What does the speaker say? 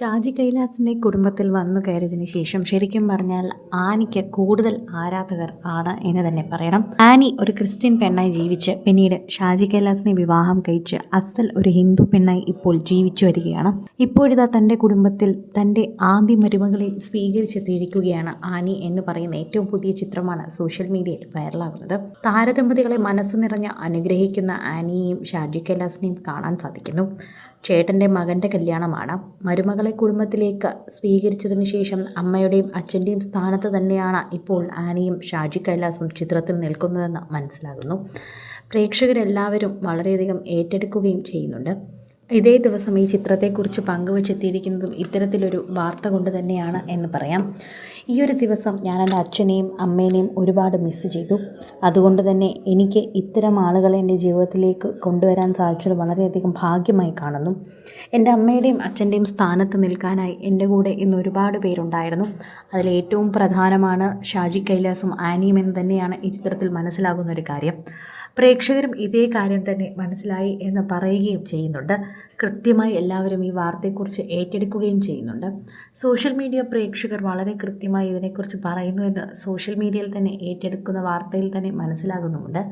ഷാജി കൈലാസിൻ്റെ കുടുംബത്തിൽ വന്നു കയറിയതിന് ശേഷം ശരിക്കും പറഞ്ഞാൽ ആനിക്ക് കൂടുതൽ ആരാധകർ ആണ് എന്ന് തന്നെ പറയണം. ആനി ഒരു ക്രിസ്ത്യൻ പെണ്ണായി ജീവിച്ച് പിന്നീട് ഷാജി കൈലാസിനെ വിവാഹം കഴിച്ച് അസൽ ഒരു ഹിന്ദു പെണ്ണായി ഇപ്പോൾ ജീവിച്ചു വരികയാണ്. ഇപ്പോഴിതാ തൻ്റെ കുടുംബത്തിൽ തൻ്റെ ആദ്യ മരുമകളെ സ്വീകരിച്ചെത്തിയിരിക്കുകയാണ് ആനി എന്ന് പറയുന്ന ഏറ്റവും പുതിയ ചിത്രമാണ് സോഷ്യൽ മീഡിയയിൽ വൈറലാകുന്നത്. താരദമ്പതികളെ മനസ്സു നിറഞ്ഞ് അനുഗ്രഹിക്കുന്ന ആനിയെയും ഷാജി കൈലാസിനെയും കാണാൻ സാധിക്കുന്നു. ചേട്ടൻ്റെ മകൻ്റെ കല്യാണമാണ്. മരുമകളെ കുടുംബത്തിലേക്ക് സ്വീകരിച്ചതിന് ശേഷം അമ്മയുടെയും അച്ഛൻ്റെയും സ്ഥാനത്ത് തന്നെയാണ് ഇപ്പോൾ ആനിയും ഷാജി കൈലാസും ചിത്രത്തിൽ നിൽക്കുന്നതെന്ന് മനസ്സിലാകുന്നു. പ്രേക്ഷകരെല്ലാവരും വളരെയധികം ഏറ്റെടുക്കുകയും ചെയ്യുന്നുണ്ട്. ഇതേ ദിവസം ഈ ചിത്രത്തെക്കുറിച്ച് പങ്കുവച്ചെത്തിയിരിക്കുന്നതും ഇത്തരത്തിലൊരു വാർത്ത കൊണ്ട് തന്നെയാണ് എന്ന് പറയാം. ഈ ഒരു ദിവസം ഞാൻ എൻ്റെ അച്ഛനെയും അമ്മേനെയും ഒരുപാട് മിസ് ചെയ്തു. അതുകൊണ്ട് തന്നെ എനിക്ക് ഇത്തരം ആളുകളെ എൻ്റെ ജീവിതത്തിലേക്ക് കൊണ്ടുവരാൻ സാധിച്ചത് വളരെയധികം ഭാഗ്യമായി കാണുന്നു. എൻ്റെ അമ്മയുടെയും അച്ഛൻ്റെയും സ്ഥാനത്ത് നിൽക്കാനായി എൻ്റെ കൂടെ ഇന്ന് ഒരുപാട് പേരുണ്ടായിരുന്നു. അതിലേറ്റവും പ്രധാനമാണ് ഷാജി കൈലാസും ആനിയും എന്ന് തന്നെയാണ് ഈ ചിത്രത്തിൽ മനസ്സിലാകുന്നൊരു കാര്യം. പ്രേക്ഷകരും ഇതേ കാര്യം തന്നെ മനസ്സിലായി എന്ന് പറയുകയും ചെയ്യുന്നുണ്ട്. കൃത്യമായി എല്ലാവരും ഈ വാർത്തയെക്കുറിച്ച് ഏറ്റെടുക്കുകയും ചെയ്യുന്നുണ്ട്. സോഷ്യൽ മീഡിയ പ്രേക്ഷകർ വളരെ കൃത്യമായി ഇതിനെക്കുറിച്ച് പറയുന്നു എന്ന് സോഷ്യൽ മീഡിയയിൽ തന്നെ ഏറ്റെടുക്കുന്ന വാർത്തയിൽ തന്നെ മനസ്സിലാകുന്നുമുണ്ട്.